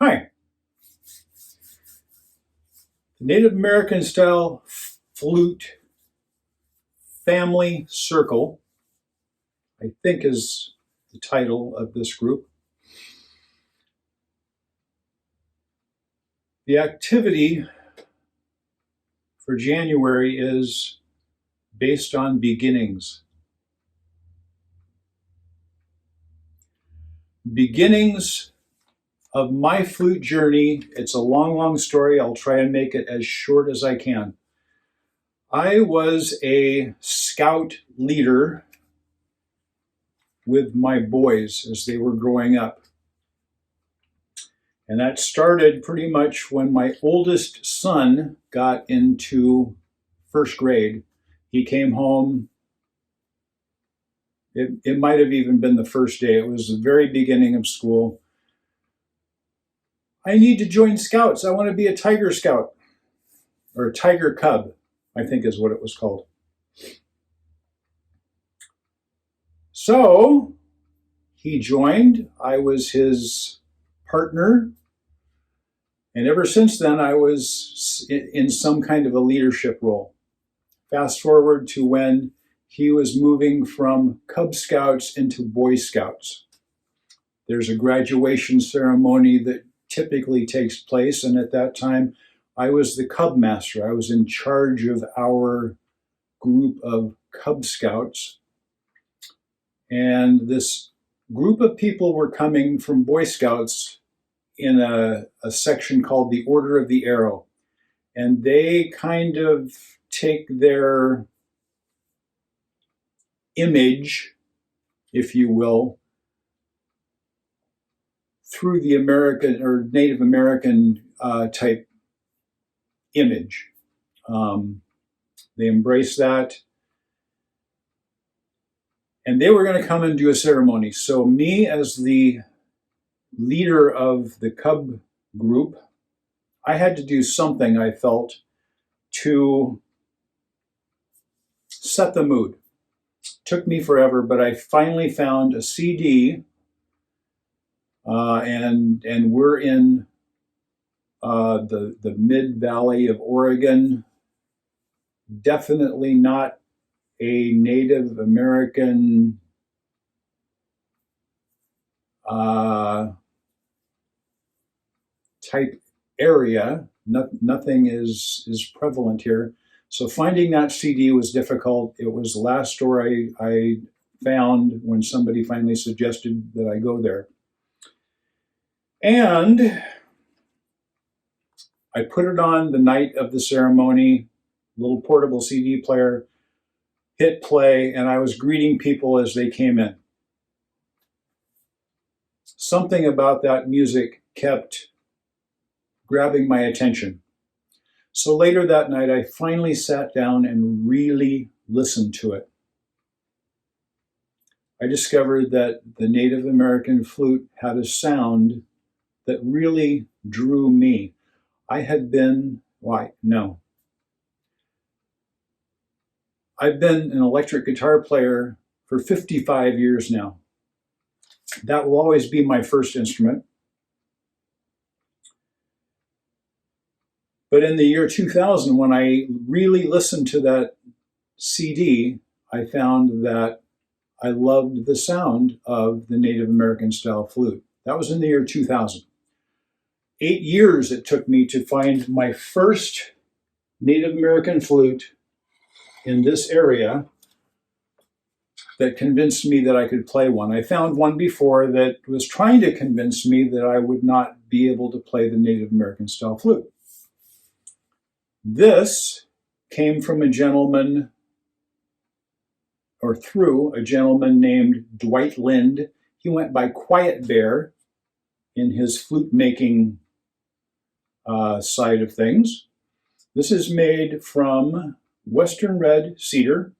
Hi. The Native American style flute family circle, I think, is the title of this group. The activity for January is based on beginnings. Beginnings of my flute journey. It's a long, long story. I'll try and make it as short as I can. I was a scout leader with my boys as they were growing up. And that started pretty much when my oldest son got into first grade. He came home. It might have even been the first day. It was the very beginning of school. I need to join Scouts. I want to be a Tiger Scout, or a Tiger Cub, I think is what it was called. So he joined. I was his partner. And ever since then, I was in some kind of a leadership role. Fast forward to when he was moving from Cub Scouts into Boy Scouts. There's a graduation ceremony that typically takes place, and at that time, I was the Cub Master. I was in charge of our group of Cub Scouts. And this group of people were coming from Boy Scouts in a section called the Order of the Arrow. And they kind of take their image, if you will, through the American or Native American type image. They embrace that. And they were going to come and do a ceremony. So me, as the leader of the Cub group, I had to do something, I felt, to set the mood. Took me forever, but I finally found a CD, and we're in the mid-valley of Oregon. Definitely not a Native American type area. Nothing is prevalent here. So finding that CD was difficult. It was the last store I found when somebody finally suggested that I go there. And I put it on the night of the ceremony, little portable CD player, hit play, and I was greeting people as they came in. Something about that music kept grabbing my attention. So later that night, I finally sat down and really listened to it. I discovered that the Native American flute had a sound that really drew me. I had been, I've been an electric guitar player for 55 years now. That will always be my first instrument. But in the year 2000, when I really listened to that CD, I found that I loved the sound of the Native American style flute. That was in the year 2000. 8 years it took me to find my first Native American flute in this area that convinced me that I could play one. I found one before that was trying to convince me that I would not be able to play the Native American style flute. This came from a gentleman, or through a gentleman named Dwight Lind. He went by Quiet Bear in his flute making side of things. This is made from Western red cedar.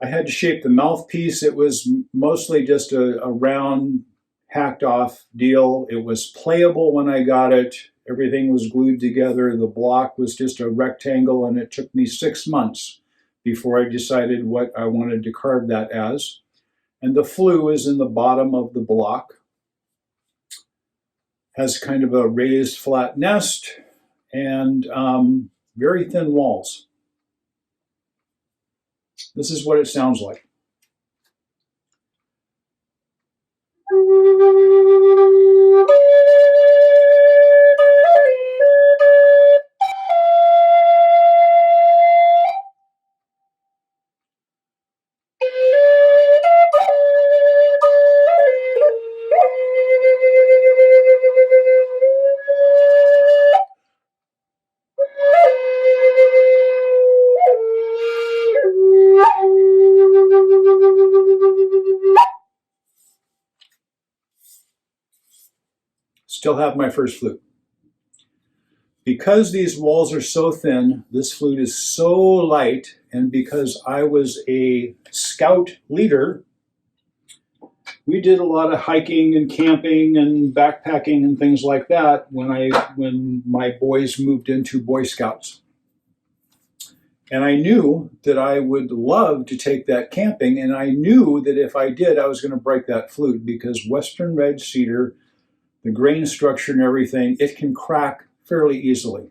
I had to shape the mouthpiece. It was mostly just a round, hacked off deal. It was playable when I got it. Everything was glued together. The block was just a rectangle, and it took me 6 months before I decided what I wanted to carve that as. And the flue is in the bottom of the block. Has kind of a raised flat nest and very thin walls. This is what it sounds like. Still have my first flute. Because these walls are so thin, this flute is so light, and because I was a scout leader, we did a lot of hiking and camping and backpacking and things like that when my boys moved into Boy Scouts. And I knew that I would love to take that camping, and I knew that if I did, I was going to break that flute because Western red cedar, the grain structure and everything, it can crack fairly easily.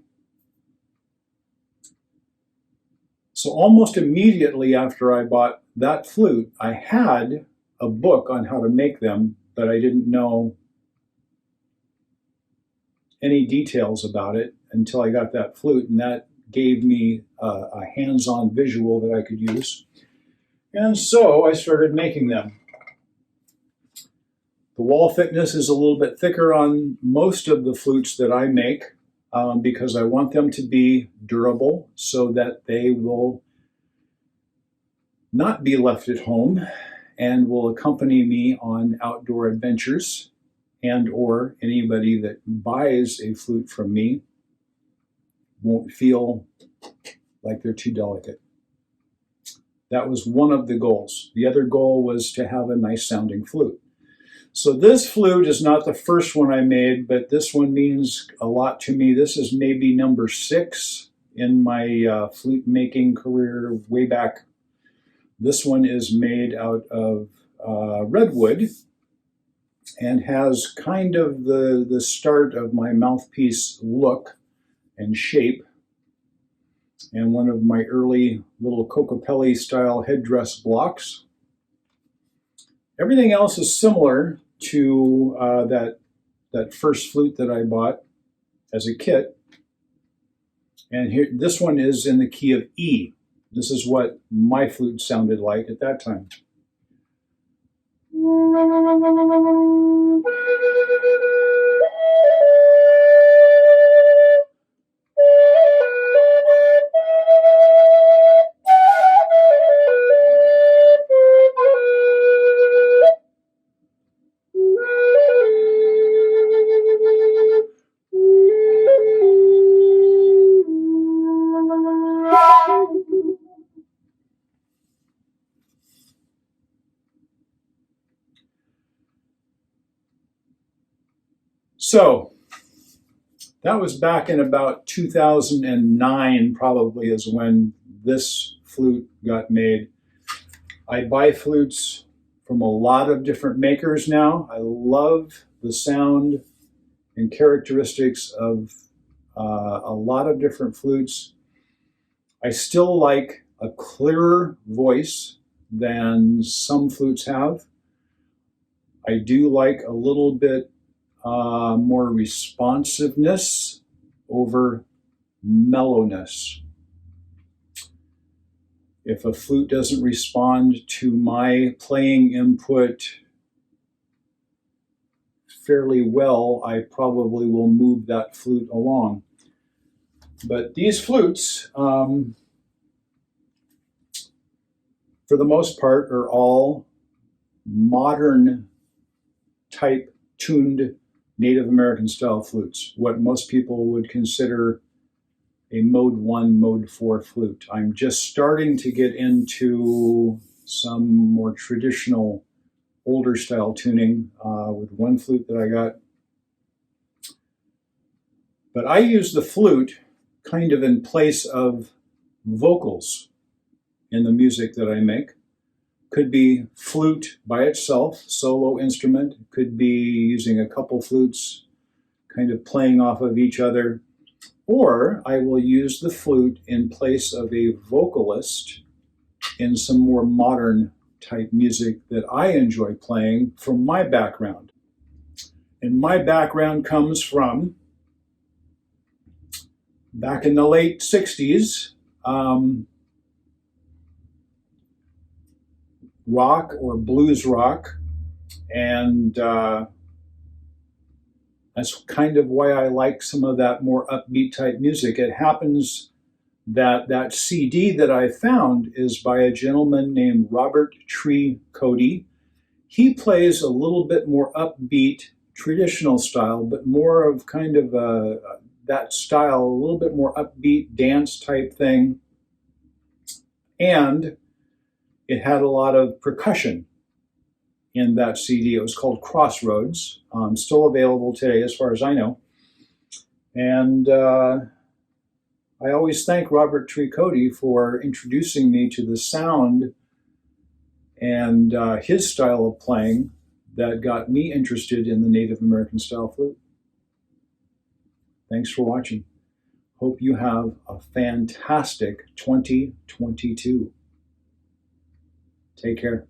So almost immediately after I bought that flute, I had a book on how to make them, but I didn't know any details about it until I got that flute, and that gave me a hands-on visual that I could use. And so I started making them. The wall thickness is a little bit thicker on most of the flutes that I make because I want them to be durable so that they will not be left at home and will accompany me on outdoor adventures, and or anybody that buys a flute from me won't feel like they're too delicate. That was one of the goals. The other goal was to have a nice sounding flute. So this flute is not the first one I made, but this one means a lot to me. This is maybe number 6 in my flute making career way back. This one is made out of redwood and has kind of the start of my mouthpiece look and shape, and one of my early little Cocopelli style headdress blocks. Everything else is similar to that first flute that I bought as a kit. And here, this one is in the key of E. This is what my flute sounded like at that time. So that was back in about 2009, probably, is when this flute got made. I buy flutes from a lot of different makers now. I love the sound and characteristics of a lot of different flutes. I still like a clearer voice than some flutes have. I do like a little bit more responsiveness over mellowness. If a flute doesn't respond to my playing input fairly well, I probably will move that flute along. But these flutes, for the most part, are all modern type tuned Native American style flutes, what most people would consider a mode 1, mode 4 flute. I'm just starting to get into some more traditional older style tuning with one flute that I got. But I use the flute kind of in place of vocals in the music that I make. Could be flute by itself, solo instrument. Could be using a couple flutes kind of playing off of each other, or I will use the flute in place of a vocalist in some more modern type music that I enjoy playing from my background. And my background comes from back in the late 60s, rock or blues rock. And that's kind of why I like some of that more upbeat type music. It happens that that CD that I found is by a gentleman named Robert Tree Cody. He plays a little bit more upbeat, traditional style, but more of kind of that style, a little bit more upbeat dance type thing. And it had a lot of percussion in that CD. It was called Crossroads, still available today as far as I know. And I always thank Robert Tree Cody for introducing me to the sound and his style of playing that got me interested in the Native American style flute. Thanks for watching. Hope you have a fantastic 2022. Take care.